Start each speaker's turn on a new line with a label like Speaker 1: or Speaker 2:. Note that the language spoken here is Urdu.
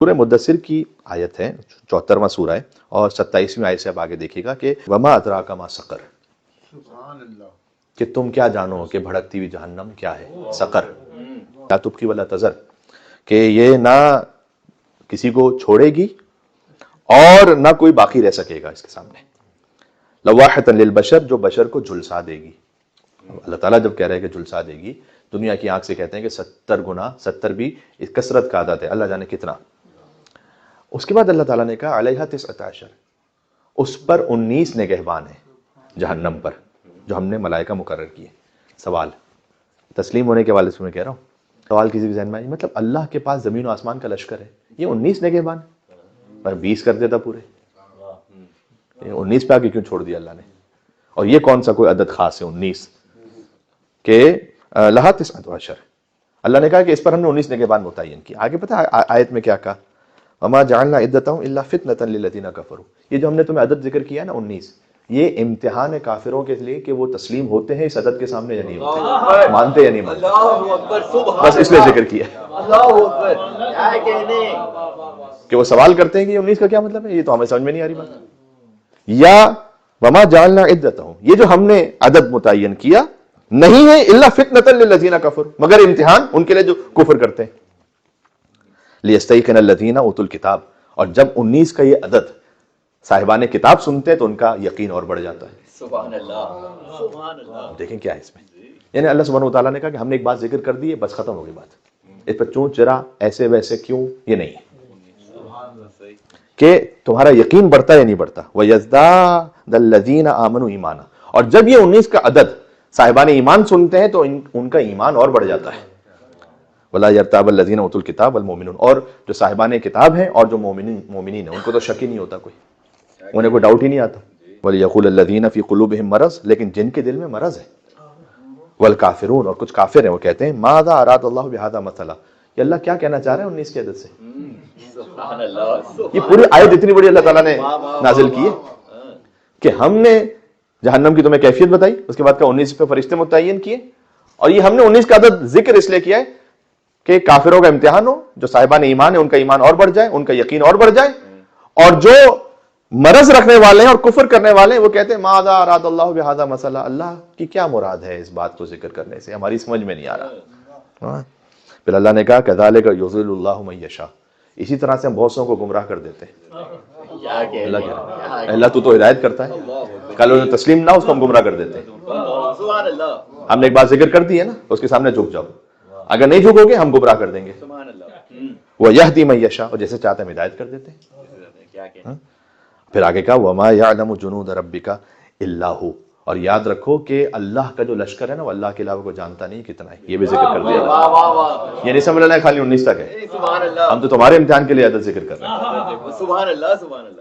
Speaker 1: سورہ مدثر کی آیت ہے، 74واں سورہ ہے، اور 27ویں آیت سے اب آگے دیکھیے گا کہ وما ادراک ما سقر،
Speaker 2: سبحان اللہ،
Speaker 1: کہ تم کیا جانو کہ بھڑکتی ہوئی جہنم کیا ہے، سقر، لا تبقی ولا تذر، کہ یہ نہ کسی کو چھوڑے گی اور نہ کوئی باقی رہ سکے گا اس کے سامنے، لواحۃ للبشر، جو بشر کو جھلسا دے گی۔ اللہ تعالیٰ جب کہہ رہے ہیں کہ جھلسا دے گی، دنیا کی آنکھ سے کہتے ہیں کہ 70 گنا، 70 بھی اس کثرت کا عدد ہے، اللہ جانے کتنا۔ اس کے بعد اللہ تعالیٰ نے کہا علیہا 19، اس پر 19 نگہبان ہیں جہنم پر، جو ہم نے ملائکہ مقرر کیے۔ سوال تسلیم ہونے کے حوالے سے میں کہہ رہا ہوں، سوال کسی کے ذہن میں آئی، مطلب اللہ کے پاس زمین و آسمان کا لشکر ہے، یہ 19 نگہبان پر 20 کر دیتا پورے، یہ 19 پہ آگے کیوں چھوڑ دیا اللہ نے؟ اور یہ کون سا کوئی عدد خاص ہے 19 کہ لہا 19؟ اللہ نے کہا کہ اس پر ہم نے 19 نگہبان متعین کی۔ آگے پتہ آیت میں کیا کہا، وما جعلنا عدتهم الا فتنة للذین کفروا، یہ جو ہم نے تمہیں عدد ذکر کیا ہے نا 19، یہ امتحان ہے کافروں کے لیے کہ وہ تسلیم ہوتے ہیں اس عدد کے سامنے یا نہیں ہوتے، مانتے یا نہیں مانتے،
Speaker 2: اللہ اکبر، سبحان
Speaker 1: بس اس لیے ذکر کیا ہے
Speaker 2: اللہ اکبر، کیا کہنے،
Speaker 1: کہ وہ سوال کرتے ہیں کہ یہ 19 کا کیا مطلب ہے، یہ تو ہمیں سمجھ میں نہیں آ رہی بات۔ یا وما جعلنا عدتهم، یہ جو ہم نے عدد متعین کیا نہیں ہے الا فتنة للذین کفروا، مگر امتحان ان کے لیے جو کفر کرتے ہیں، لیستیقن الذین اوتوا الکتاب، اور جب 19 کا یہ عدد صاحبان کتاب سنتے ہیں تو ان کا یقین اور بڑھ جاتا ہے۔
Speaker 2: سبحان اللہ، سبحان اللہ،
Speaker 1: دیکھیں کیا ہے اس میں، یعنی اللہ سبحانہ وتعالیٰ نے کہا کہ ہم نے ایک بات ذکر کر دی ہے، بس ختم ہو گئی بات، اس پر چوں چرا ایسے ویسے کیوں، یہ نہیں ہے کہ تمہارا یقین بڑھتا ہے یا نہیں بڑھتا۔ وَيَزْدَادَ الَّذِينَ آمَنُوا ایمانا، اور جب یہ 19 کا عدد صاحبان ایمان سنتے ہیں تو ان کا ایمان اور بڑھ جاتا ہے۔ وَلَا يَرْتَابَ الَّذِينَ أُوتُوا الْكِتَابَ وَالْمُؤْمِنُونَ، اور جو صاحبان کتاب ہیں اور جو مومنین ہیں ان کو تو شک ہی نہیں ہوتا، انہیں کوئی ڈاؤٹ ہی نہیں آتا۔ وَلْيَقُولَ الَّذِينَ فِي قُلُوبِهِم مَرَضٌ، لیکن جن کے دل میں مرض ہے، والکافرون، اور کچھ کافر ہیں، وہ کہتے ہیں ماذا اراد اللہ بہذا مثلا، کہ اللہ کیا کہنا چاہ رہے ہیں 19 کے عدد سے؟
Speaker 2: سبحان اللہ،
Speaker 1: یہ پوری آیت اتنی بڑی اللہ تعالیٰ نے نازل کی ہے کہ ہم نے جہنم کی تمہیں کیفیت بتائی، اس کے بعد کا 19 پہ فرشتے متعین کیے، اور یہ ہم نے 19 کا عدد ذکر اس لیے کیا ہے کہ کافروں کا امتحان ہو، جو صاحبان ایمان ہیں ان کا ایمان اور بڑھ جائے، ان کا یقین اور بڑھ جائے، اور جو مرض رکھنے والے ہیں اور کفر کرنے والے ہیں وہ کہتے ہیں ماذا اراد اللہ بہذا مثلا، اللہ کی کیا مراد ہے اس بات کو ذکر کرنے سے، ہماری سمجھ میں نہیں آ رہا۔ پھر اللہ نے کہا کذالک یضل اللہ من یشاء، اسی طرح سے ہم بہت سو کو گمراہ کر دیتے ہیں۔
Speaker 2: کیا کہنے،
Speaker 1: اللہ کہہ رہا ہے اللہ تو ہدایت کرتا ہے، کل انہیں تسلیم نہ ہو اس کو ہم گمراہ کر دیتے ہیں۔
Speaker 2: سبحان اللہ،
Speaker 1: ہم نے ایک بات ذکر کر دی ہے نا، اس کے سامنے جھک جاؤ، اگر نہیں جھکو گے ہم گمراہ کر دیں گے۔
Speaker 2: سبحان اللہ،
Speaker 1: وَيَهْدِي مَن يَشَاءُ، اور جیسے چاہتے ہیں ہدایت کر دیتے ہیں۔
Speaker 2: کیا کہنے،
Speaker 1: پھر آگے کہا وَمَا يَعْلَمُ جُنُودَ رَبِّكَ إِلَّا هُوَ، اور یاد رکھو کہ اللہ کا جو لشکر ہے نا وہ اللہ کے علاوہ کوئی جانتا نہیں کتنا ہے، یہ بھی ذکر کر دیا۔
Speaker 2: واہ واہ واہ،
Speaker 1: یہ نہیں سمجھ لینا خالی 19 تک ہے،
Speaker 2: سبحان اللہ،
Speaker 1: ہم تو تمہارے امتحان کے لیے عدد ذکر کر رہے ہیں۔
Speaker 2: سبحان اللہ، سبحان اللہ۔